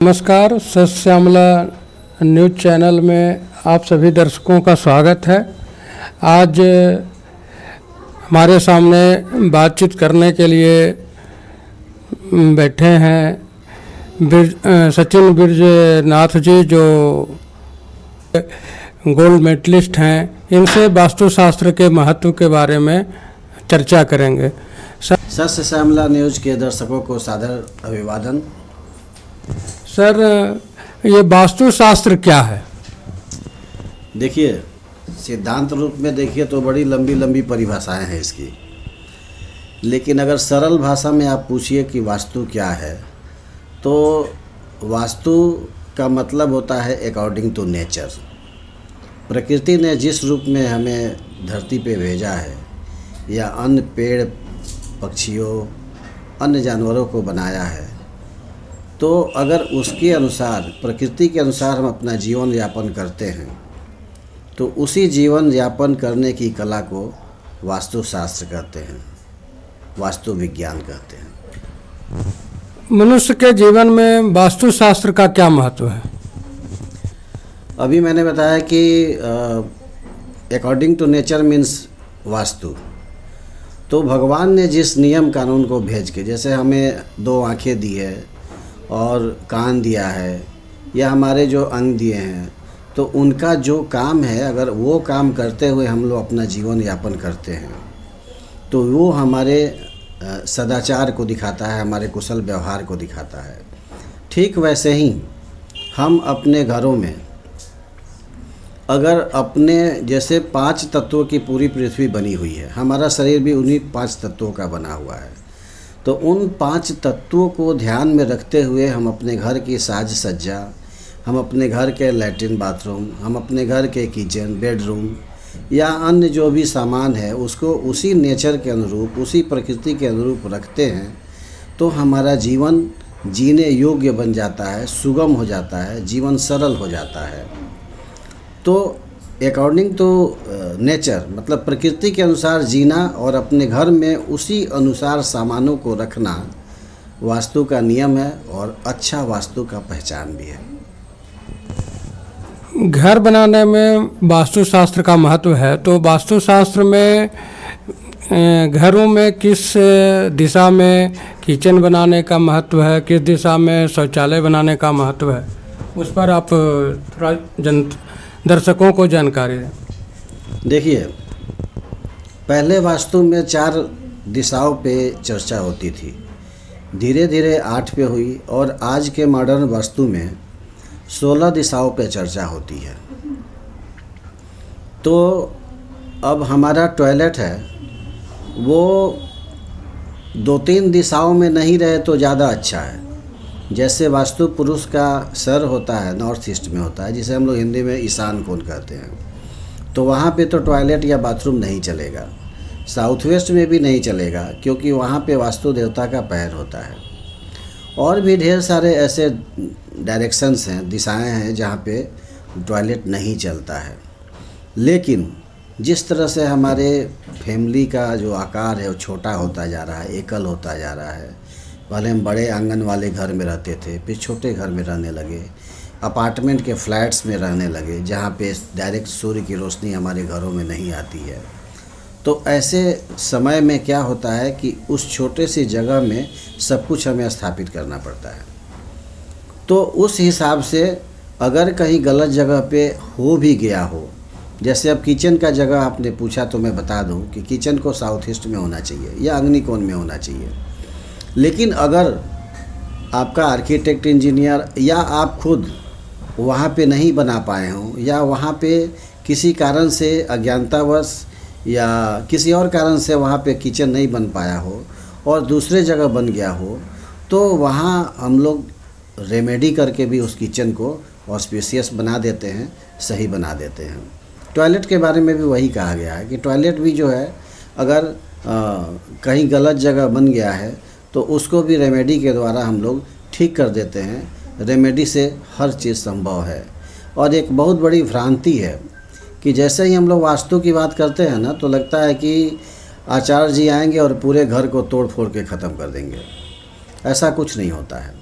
नमस्कार, सत Shyamala news channel में आप सभी दर्शकों का स्वागत है। आज हमारे सामने बातचीत करने के लिए बैठे हैं सचिन बिरजनाथ जी, जो गोल्ड मेडलिस्ट हैं। इनसे वास्तुशास्त्र के महत्व के बारे में चर्चा करेंगे। सत श्यामला न्यूज़ के दर्शकों को सादर अभिवादन। सर, ये वास्तुशास्त्र क्या है? देखिए, सिद्धांत रूप में देखिए तो बड़ी लंबी लंबी परिभाषाएं हैं इसकी, लेकिन अगर सरल भाषा में आप पूछिए कि वास्तु क्या है, तो वास्तु का मतलब होता है अकॉर्डिंग टू नेचर। प्रकृति ने जिस रूप में हमें धरती पे भेजा है या अन्य पेड़ पक्षियों अन्य जानवरों को बनाया है, तो अगर उसके अनुसार प्रकृति के अनुसार हम अपना जीवन यापन करते हैं तो उसी जीवन यापन करने की कला को वास्तुशास्त्र कहते हैं, वास्तु विज्ञान कहते हैं। मनुष्य के जीवन में वास्तुशास्त्र का क्या महत्व है? अभी मैंने बताया कि according to nature means vastu. तो भगवान ने जिस नियम कानून को भेज के, जैसे हमें 2 आँखें दी है और कान दिया है या हमारे जो अंग दिए हैं, तो उनका जो काम है, अगर वो काम करते हुए हम लोग अपना जीवन यापन करते हैं तो वो हमारे सदाचार को दिखाता है, हमारे कुशल व्यवहार को दिखाता है। ठीक वैसे ही हम अपने घरों में अगर अपने जैसे 5 तत्वों की पूरी पृथ्वी बनी हुई है, हमारा शरीर भी उन्हीं 5 तत्वों का बना हुआ है, तो उन 5 तत्वों को ध्यान में रखते हुए हम अपने घर की साज सज्जा, हम अपने घर के लैट्रिन बाथरूम, हम अपने घर के किचन बेडरूम या अन्य जो भी सामान है उसको उसी नेचर के अनुरूप, उसी प्रकृति के अनुरूप रखते हैं, तो हमारा जीवन जीने योग्य बन जाता है, सुगम हो जाता है, जीवन सरल हो जाता है। तो अकॉर्डिंग टू नेचर मतलब प्रकृति के अनुसार जीना और अपने घर में उसी अनुसार सामानों को रखना वास्तु का नियम है और अच्छा वास्तु का पहचान भी है। घर बनाने में वास्तुशास्त्र का महत्व है, तो वास्तुशास्त्र में घरों में किस दिशा में किचन बनाने का महत्व है, किस दिशा में शौचालय बनाने का महत्व है, उस पर आप थोड़ा दर्शकों को जानकारी दें। देखिए, पहले वास्तु में 4 दिशाओं पे चर्चा होती थी, धीरे धीरे 8 पे हुई और आज के मॉडर्न वास्तु में 16 दिशाओं पे चर्चा होती है। तो अब हमारा टॉयलेट है वो 2-3 दिशाओं में नहीं रहे तो ज़्यादा अच्छा है। जैसे वास्तु पुरुष का सर होता है नॉर्थ ईस्ट में होता है, जिसे हम लोग हिंदी में ईशान कोण कहते हैं, तो वहाँ पे तो टॉयलेट या बाथरूम नहीं चलेगा। साउथ वेस्ट में भी नहीं चलेगा, क्योंकि वहाँ पे वास्तु देवता का पैर होता है। और भी ढेर सारे ऐसे डायरेक्शंस हैं, दिशाएं हैं जहाँ पे टॉयलेट नहीं चलता है। लेकिन जिस तरह से हमारे फैमिली का जो आकार है वो छोटा होता जा रहा है, एकल होता जा रहा है। पहले हम बड़े आंगन वाले घर में रहते थे, फिर छोटे घर में रहने लगे, अपार्टमेंट के फ्लैट्स में रहने लगे, जहाँ पे डायरेक्ट सूर्य की रोशनी हमारे घरों में नहीं आती है। तो ऐसे समय में क्या होता है कि उस छोटे सी जगह में सब कुछ हमें स्थापित करना पड़ता है। तो उस हिसाब से अगर कहीं गलत जगह पे हो भी गया हो, जैसे अब किचन का जगह आपने पूछा, तो मैं बता दूं कि किचन को साउथ ईस्ट में होना चाहिए या अग्निकोण में होना चाहिए। लेकिन अगर आपका आर्किटेक्ट इंजीनियर या आप खुद वहाँ पे नहीं बना पाए हों, या वहाँ पे किसी कारण से अज्ञानतावश या किसी और कारण से वहाँ पे किचन नहीं बन पाया हो और दूसरे जगह बन गया हो, तो वहाँ हम लोग रेमेडी करके भी उस किचन को ऑस्पिशियस बना देते हैं, सही बना देते हैं। टॉयलेट के बारे में भी वही कहा गया है कि टॉयलेट भी जो है अगर कहीं गलत जगह बन गया है तो उसको भी रेमेडी के द्वारा हम लोग ठीक कर देते हैं। रेमेडी से हर चीज़ संभव है। और एक बहुत बड़ी भ्रांति है कि जैसे ही हम लोग वास्तु की बात करते हैं ना, तो लगता है कि आचार्य जी आएंगे और पूरे घर को तोड़ फोड़ के ख़त्म कर देंगे। ऐसा कुछ नहीं होता है।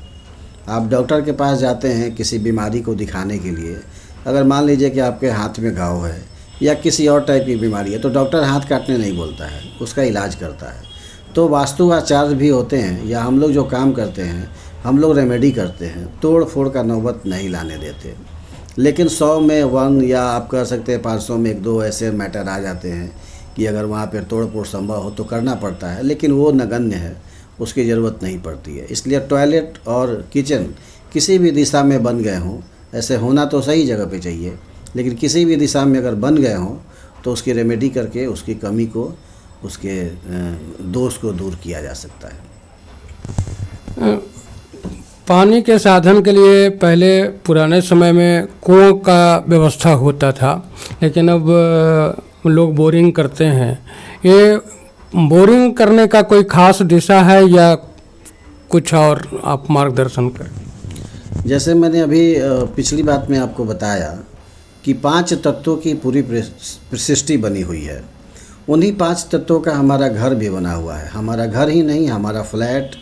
आप डॉक्टर के पास जाते हैं किसी बीमारी को दिखाने के लिए, अगर मान लीजिए कि आपके हाथ में घाव है या किसी और टाइप की बीमारी है, तो डॉक्टर हाथ काटने नहीं बोलता है, उसका इलाज करता है। तो वास्तु आचार्य भी होते हैं या हम लोग जो काम करते हैं, हम लोग रेमेडी करते हैं, तोड़ फोड़ का नौबत नहीं लाने देते। लेकिन 100 में 1 या आप कह सकते हैं 500 में 1-2 ऐसे मैटर आ जाते हैं कि अगर वहाँ पर तोड़ फोड़ संभव हो तो करना पड़ता है, लेकिन वो नगण्य है, उसकी ज़रूरत नहीं पड़ती है। इसलिए टॉयलेट और किचन किसी भी दिशा में बन गए हों, ऐसे होना तो सही जगह पे चाहिए, लेकिन किसी भी दिशा में अगर बन गए हों तो उसकी रेमेडी करके उसकी कमी को, उसके दोष को दूर किया जा सकता है। पानी के साधन के लिए पहले पुराने समय में कुओं का व्यवस्था होता था, लेकिन अब लोग बोरिंग करते हैं। ये बोरिंग करने का कोई खास दिशा है या कुछ और आप मार्गदर्शन करें? जैसे मैंने अभी पिछली बात में आपको बताया कि 5 तत्वों की पूरी सृष्टि बनी हुई है। उन्हीं 5 तत्वों का हमारा घर भी बना हुआ है। हमारा घर ही नहीं, हमारा फ्लैट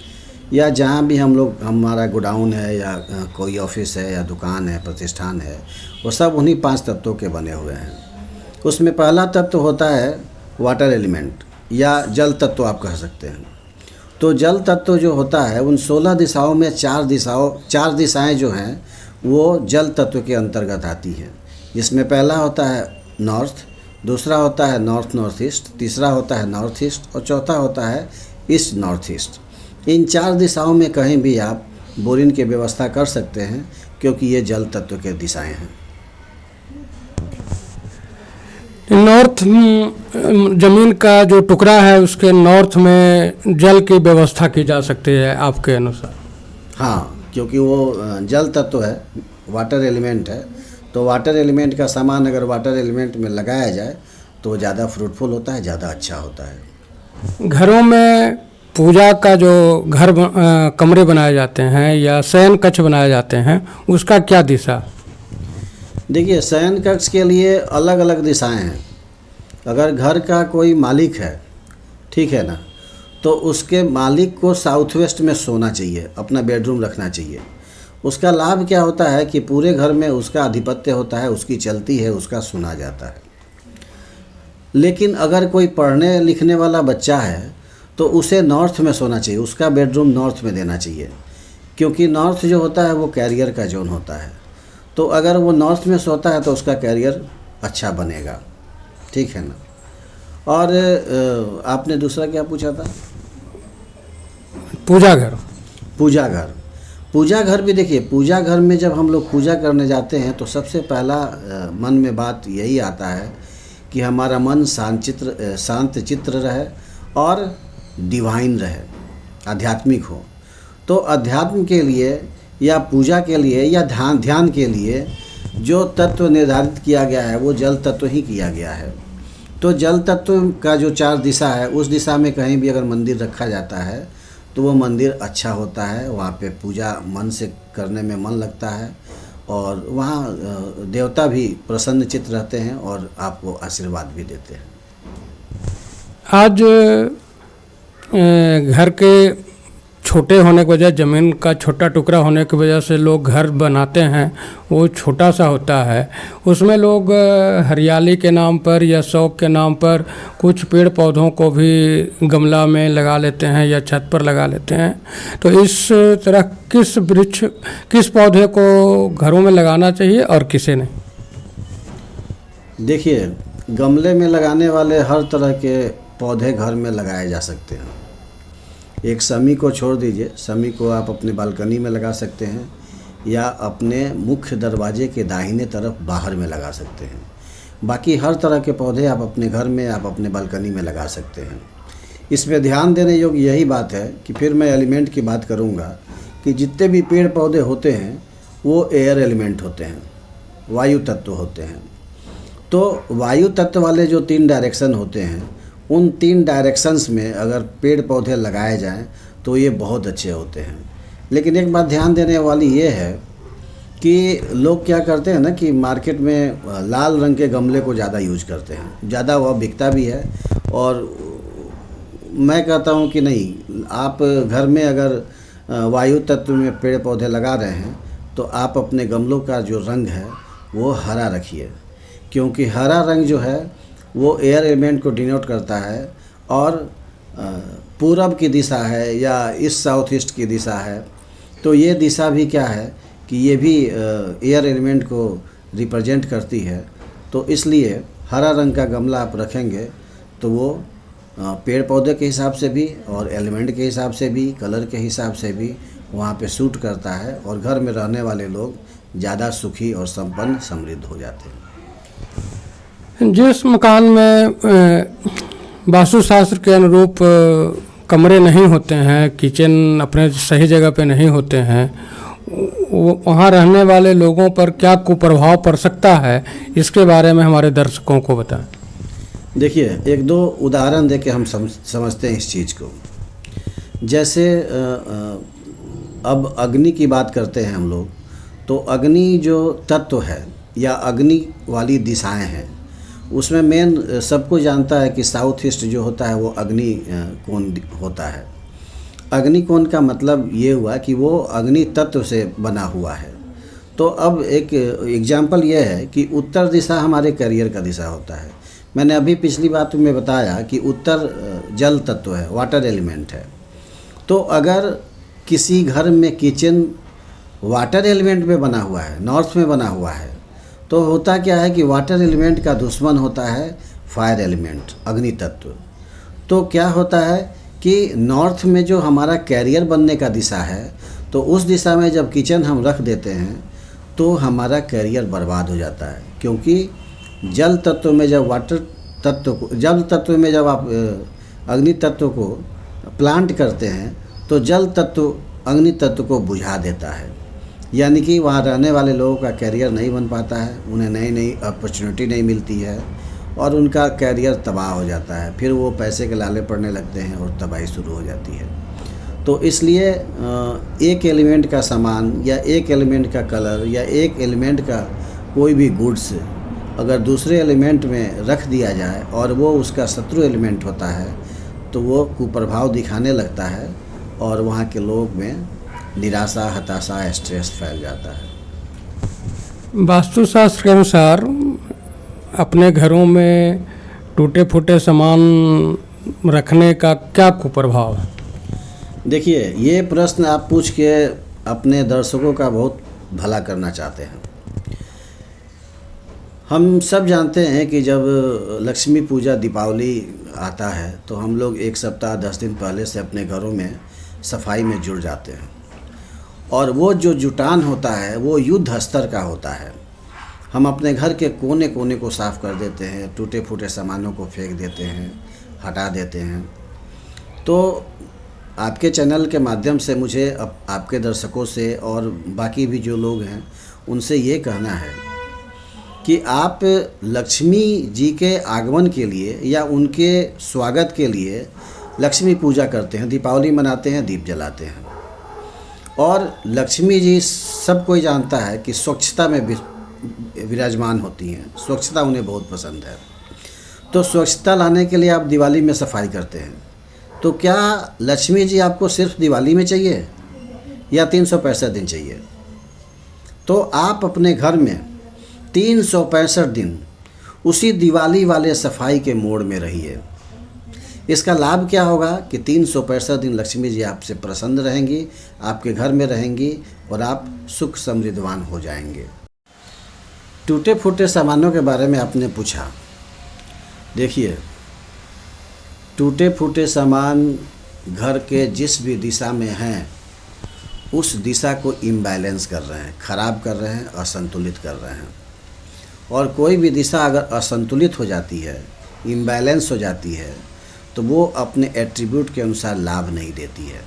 या जहाँ भी हम लोग, हमारा गोडाउन है या कोई ऑफिस है या दुकान है, प्रतिष्ठान है, वो सब उन्हीं 5 तत्वों के बने हुए हैं। उसमें पहला तत्व होता है वाटर एलिमेंट या जल तत्व आप कह सकते हैं। तो जल तत्व जो होता है उन 16 दिशाओं में 4 दिशाएं जो हैं वो जल तत्व के अंतर्गत आती हैं, जिसमें पहला होता है नॉर्थ, दूसरा होता है नॉर्थ नॉर्थ ईस्ट, तीसरा होता है नॉर्थ ईस्ट और चौथा होता है ईस्ट नॉर्थ ईस्ट। इन 4 दिशाओं में कहीं भी आप बोरिंग की व्यवस्था कर सकते हैं, क्योंकि ये जल तत्व के दिशाएं हैं। नॉर्थ जमीन का जो टुकड़ा है उसके नॉर्थ में जल की व्यवस्था की जा सकती है आपके अनुसार? हाँ, क्योंकि वो जल तत्व है, वाटर एलिमेंट है, तो वाटर एलिमेंट का सामान अगर वाटर एलिमेंट में लगाया जाए तो ज़्यादा फ्रूटफुल होता है, ज़्यादा अच्छा होता है। घरों में पूजा का जो कमरे बनाए जाते हैं या शयन कक्ष बनाए जाते हैं, उसका क्या दिशा? देखिए, शयन कक्ष के लिए अलग अलग दिशाएं हैं। अगर घर का कोई मालिक है, ठीक है ना, तो उसके मालिक को साउथ वेस्ट में सोना चाहिए, अपना बेडरूम रखना चाहिए। उसका लाभ क्या होता है कि पूरे घर में उसका आधिपत्य होता है, उसकी चलती है, उसका सुना जाता है। लेकिन अगर कोई पढ़ने लिखने वाला बच्चा है तो उसे नॉर्थ में सोना चाहिए, उसका बेडरूम नॉर्थ में देना चाहिए, क्योंकि नॉर्थ जो होता है वो कैरियर का जोन होता है। तो अगर वो नॉर्थ में सोता है तो उसका कैरियर अच्छा बनेगा, ठीक है ना। और आपने दूसरा क्या पूछा था? पूजा घर। पूजा घर भी देखिए, पूजा घर में जब हम लोग पूजा करने जाते हैं तो सबसे पहला मन में बात यही आता है कि हमारा मन शांत चित्र रहे और डिवाइन रहे, आध्यात्मिक हो। तो अध्यात्म के लिए या पूजा के लिए या ध्यान के लिए जो तत्व निर्धारित किया गया है वो जल तत्व ही किया गया है। तो जल तत्व का जो 4 दिशा है, उस दिशा में कहीं भी अगर मंदिर रखा जाता है तो वो मंदिर अच्छा होता है, वहाँ पे पूजा मन से करने में मन लगता है और वहाँ देवता भी प्रसन्न चित्त रहते हैं और आपको आशीर्वाद भी देते हैं। आज घर के छोटे होने की वजह, ज़मीन का छोटा टुकड़ा होने की वजह से लोग घर बनाते हैं, वो छोटा सा होता है। उसमें लोग हरियाली के नाम पर या शौक के नाम पर कुछ पेड़ पौधों को भी गमला में लगा लेते हैं या छत पर लगा लेते हैं। तो इस तरह किस पौधे को घरों में लगाना चाहिए और किसे नहीं? देखिए, गमले में लगाने वाले हर तरह के पौधे घर में लगाए जा सकते हैं। एक शमी को छोड़ दीजिए, शमी को आप अपने बालकनी में लगा सकते हैं या अपने मुख्य दरवाजे के दाहिने तरफ बाहर में लगा सकते हैं। बाकी हर तरह के पौधे आप अपने घर में, आप अपने बालकनी में लगा सकते हैं। इसमें ध्यान देने योग्य यही बात है कि फिर मैं एलिमेंट की बात करूँगा कि जितने भी पेड़ पौधे होते हैं वो एयर एलिमेंट होते हैं, वायु तत्व होते हैं। तो वायु तत्व वाले जो 3 डायरेक्शन होते हैं, उन 3 डायरेक्शंस में अगर पेड़ पौधे लगाए जाएं तो ये बहुत अच्छे होते हैं। लेकिन एक बात ध्यान देने वाली ये है कि लोग क्या करते हैं ना कि मार्केट में लाल रंग के गमले को ज़्यादा यूज करते हैं, ज़्यादा वह बिकता भी है। और मैं कहता हूँ कि नहीं, आप घर में अगर वायु तत्व में पेड़ पौधे लगा रहे हैं तो आप अपने गमलों का जो रंग है वो हरा रखिए, क्योंकि हरा रंग जो है वो एयर एलिमेंट को डिनोट करता है और पूरब की दिशा है या ईस्ट साउथ ईस्ट की दिशा है, तो ये दिशा भी क्या है कि ये भी एयर एलिमेंट को रिप्रेजेंट करती है। तो इसलिए हरा रंग का गमला आप रखेंगे तो वो पेड़ पौधे के हिसाब से भी और एलिमेंट के हिसाब से भी, कलर के हिसाब से भी वहाँ पे सूट करता है और घर में रहने वाले लोग ज़्यादा सुखी और संपन्न समृद्ध हो जाते हैं। जिस मकान में वास्तुशास्त्र के अनुरूप कमरे नहीं होते हैं, किचन अपने सही जगह पे नहीं होते हैं, वहाँ रहने वाले लोगों पर क्या कुप्रभाव पड़ सकता है, इसके बारे में हमारे दर्शकों को बताएं। देखिए, एक दो उदाहरण देके हम समझते हैं इस चीज़ को। जैसे अब अग्नि की बात करते हैं हम लोग, तो अग्नि जो तत्व है या अग्नि वाली दिशाएं हैं, उसमें मेन सबको जानता है कि साउथ ईस्ट जो होता है वो अग्नि कोण होता है। अग्नि कोण का मतलब ये हुआ कि वो अग्नि तत्व से बना हुआ है। तो अब एक एग्जाम्पल ये है कि उत्तर दिशा हमारे करियर का दिशा होता है। मैंने अभी पिछली बात में बताया कि उत्तर जल तत्व है, वाटर एलिमेंट है। तो अगर किसी घर में किचन वाटर एलिमेंट में बना हुआ है, नॉर्थ में बना हुआ है, तो होता क्या है कि वाटर एलिमेंट का दुश्मन होता है फायर एलिमेंट, अग्नि तत्व। तो क्या होता है कि नॉर्थ में जो हमारा कैरियर बनने का दिशा है, तो उस दिशा में जब किचन हम रख देते हैं तो हमारा कैरियर बर्बाद हो जाता है। क्योंकि जल तत्व में जब वाटर तत्व को, जल तत्व में जब आप अग्नि तत्व को प्लांट करते हैं तो जल तत्व अग्नि तत्व को बुझा देता है, यानी कि वहाँ रहने वाले लोगों का कैरियर नहीं बन पाता है, उन्हें नई नई अपॉर्चुनिटी नहीं मिलती है और उनका कैरियर तबाह हो जाता है। फिर वो पैसे के लाले पड़ने लगते हैं और तबाही शुरू हो जाती है। तो इसलिए एक एलिमेंट का सामान या एक एलिमेंट का कलर या एक एलिमेंट का कोई भी गुड्स अगर दूसरे एलिमेंट में रख दिया जाए और वो उसका शत्रु एलिमेंट होता है तो वो कुप्रभाव दिखाने लगता है और वहाँ के लोग में निराशा, हताशा, स्ट्रेस फैल जाता है। वास्तुशास्त्र के अनुसार अपने घरों में टूटे फूटे सामान रखने का क्या कुप्रभाव है? देखिए, ये प्रश्न आप पूछ के अपने दर्शकों का बहुत भला करना चाहते हैं। हम सब जानते हैं कि जब लक्ष्मी पूजा, दीपावली आता है तो हम लोग 1 सप्ताह 10 दिन पहले से अपने घरों में सफाई में जुड़ जाते हैं और वो जो जुटान होता है वो युद्ध स्तर का होता है। हम अपने घर के कोने कोने को साफ़ कर देते हैं, टूटे फूटे सामानों को फेंक देते हैं, हटा देते हैं। तो आपके चैनल के माध्यम से मुझे आपके दर्शकों से और बाकी भी जो लोग हैं उनसे ये कहना है कि आप लक्ष्मी जी के आगमन के लिए या उनके स्वागत के लिए लक्ष्मी पूजा करते हैं, दीपावली मनाते हैं, दीप जलाते हैं। और लक्ष्मी जी सब कोई जानता है कि स्वच्छता में विराजमान होती हैं, स्वच्छता उन्हें बहुत पसंद है। तो स्वच्छता लाने के लिए आप दिवाली में सफाई करते हैं, तो क्या लक्ष्मी जी आपको सिर्फ दिवाली में चाहिए या 365 दिन चाहिए? तो आप अपने घर में 365 दिन उसी दिवाली वाले सफाई के मोड में रहिए। इसका लाभ क्या होगा कि 365 दिन लक्ष्मी जी आपसे प्रसन्न रहेंगी, आपके घर में रहेंगी और आप सुख समृद्धवान हो जाएंगे। टूटे फूटे सामानों के बारे में आपने पूछा। देखिए, टूटे फूटे सामान घर के जिस भी दिशा में हैं उस दिशा को इम्बैलेंस कर रहे हैं, ख़राब कर रहे हैं, असंतुलित कर रहे हैं। और कोई भी दिशा अगर असंतुलित हो जाती है, इम्बैलेंस हो जाती है, तो वो अपने एट्रीब्यूट के अनुसार लाभ नहीं देती है।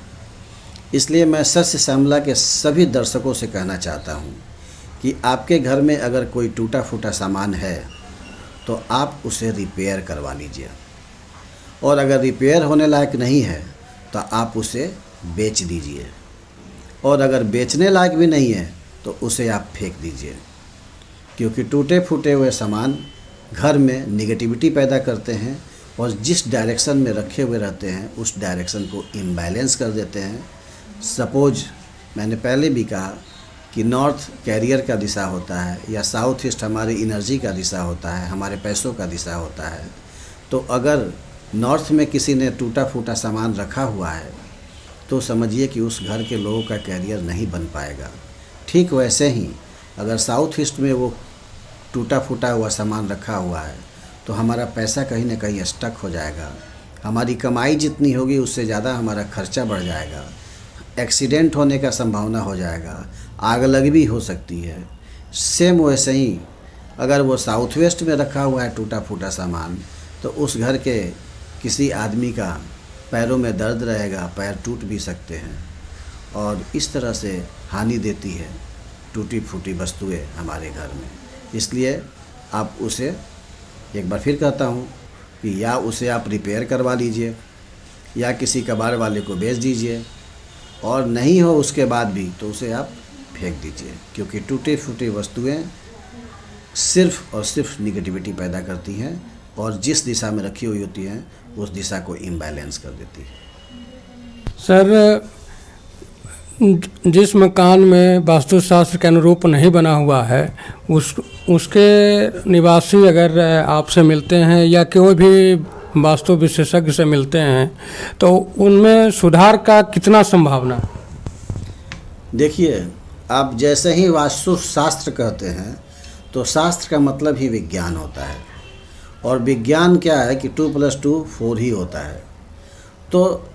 इसलिए मैं सस्य श्यामला के सभी दर्शकों से कहना चाहता हूँ कि आपके घर में अगर कोई टूटा फूटा सामान है तो आप उसे रिपेयर करवा लीजिए, और अगर रिपेयर होने लायक नहीं है तो आप उसे बेच दीजिए, और अगर बेचने लायक भी नहीं है तो उसे आप फेंक दीजिए। क्योंकि टूटे फूटे हुए सामान घर में निगेटिविटी पैदा करते हैं और जिस डायरेक्शन में रखे हुए रहते हैं उस डायरेक्शन को इम्बैलेंस कर देते हैं, सपोज मैंने पहले भी कहा कि नॉर्थ कैरियर का दिशा होता है या साउथ ईस्ट हमारी एनर्जी का दिशा होता है, हमारे पैसों का दिशा होता है। तो अगर नॉर्थ में किसी ने टूटा फूटा सामान रखा हुआ है तो समझिए कि उस घर के लोगों का कैरियर नहीं बन पाएगा। ठीक वैसे ही अगर साउथ ईस्ट में वो टूटा फूटा हुआ सामान रखा हुआ है तो हमारा पैसा कहीं ना कहीं स्टक हो जाएगा, हमारी कमाई जितनी होगी उससे ज़्यादा हमारा खर्चा बढ़ जाएगा, एक्सीडेंट होने का संभावना हो जाएगा, आग लग भी हो सकती है। सेम वैसे ही अगर वो साउथ वेस्ट में रखा हुआ है टूटा फूटा सामान तो उस घर के किसी आदमी का पैरों में दर्द रहेगा, पैर टूट भी सकते हैं और इस तरह से हानि देती है टूटी फूटी वस्तुएं हमारे घर में। इसलिए आप उसे, एक बार फिर कहता हूँ कि या उसे आप रिपेयर करवा लीजिए या किसी कबाड़ वाले को बेच दीजिए, और नहीं हो उसके बाद भी तो उसे आप फेंक दीजिए, क्योंकि टूटी फूटी वस्तुएं सिर्फ़ और सिर्फ निगेटिविटी पैदा करती हैं और जिस दिशा में रखी हुई होती हैं उस दिशा को इम्बैलेंस कर देती है। सर, जिस मकान में वास्तुशास्त्र के अनुरूप नहीं बना हुआ है उसके निवासी अगर आपसे मिलते हैं या कोई भी वास्तु विशेषज्ञ से मिलते हैं तो उनमें सुधार का कितना संभावना? देखिए, आप जैसे ही वास्तुशास्त्र कहते हैं तो शास्त्र का मतलब ही विज्ञान होता है, और विज्ञान क्या है कि 2 + 2 4 ही होता है। तो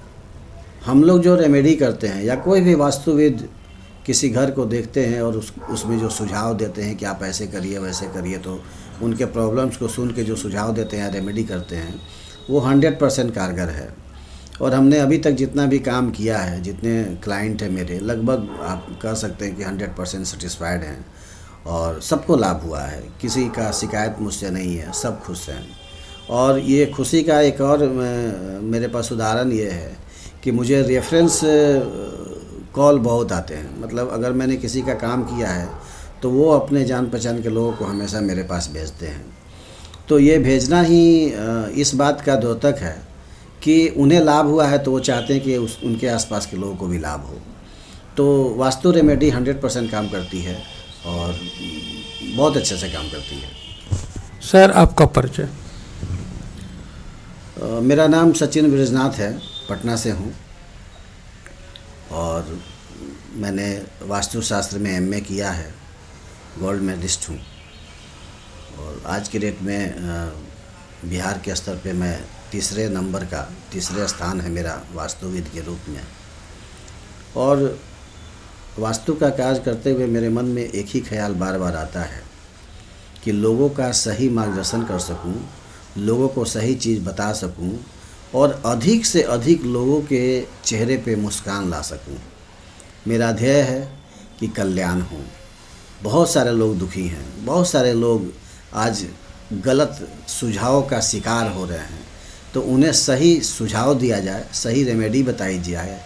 हम लोग जो रेमेडी करते हैं या कोई भी वास्तुविद किसी घर को देखते हैं और उसमें जो सुझाव देते हैं कि आप ऐसे करिए वैसे करिए, तो उनके प्रॉब्लम्स को सुन के जो सुझाव देते हैं, रेमेडी करते हैं, वो 100% कारगर है। और हमने अभी तक जितना भी काम किया है, जितने क्लाइंट हैं मेरे, लगभग आप कह सकते हैं कि 100% सेटिस्फाइड हैं और सबको लाभ हुआ है, किसी का शिकायत मुझसे नहीं है, सब खुश हैं। और ये खुशी का एक और मेरे पास उदाहरण ये है कि मुझे रेफरेंस कॉल बहुत आते हैं। मतलब अगर मैंने किसी का काम किया है तो वो अपने जान पहचान के लोगों को हमेशा मेरे पास भेजते हैं। तो ये भेजना ही इस बात का द्योतक है कि उन्हें लाभ हुआ है तो वो चाहते हैं कि उनके आसपास के लोगों को भी लाभ हो। तो वास्तु रेमेडी 100% काम करती है और बहुत अच्छे से काम करती है। सर, आपका परिचय? मेरा नाम सचिन ब्रिजनाथ है, पटना से हूँ और मैंने वास्तुशास्त्र में MA किया है, गोल्ड मेडलिस्ट हूँ और आज की डेट में बिहार के स्तर पे मैं तीसरे स्थान है मेरा वास्तुविद के रूप में। और वास्तु का कार्य करते हुए मेरे मन में एक ही ख्याल बार बार आता है कि लोगों का सही मार्गदर्शन कर सकूं, लोगों को सही चीज़ बता सकूं और अधिक से अधिक लोगों के चेहरे पे मुस्कान ला सकूं। मेरा ध्येय है कि कल्याण हो। बहुत सारे लोग दुखी हैं, बहुत सारे लोग आज गलत सुझावों का शिकार हो रहे हैं, तो उन्हें सही सुझाव दिया जाए, सही रेमेडी बताई जाए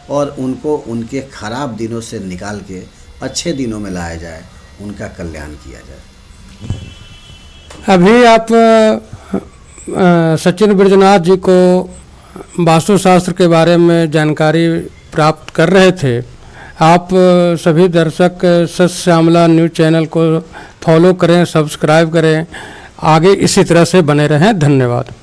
और उनको उनके ख़राब दिनों से निकाल के अच्छे दिनों में लाया जाए, उनका कल्याण किया जाए। अभी आप सचिन ब्रिजनाथ जी को वास्तुशास्त्र के बारे में जानकारी प्राप्त कर रहे थे। आप सभी दर्शक सच श्यामला न्यूज़ चैनल को फॉलो करें, सब्सक्राइब करें, आगे इसी तरह से बने रहें। धन्यवाद।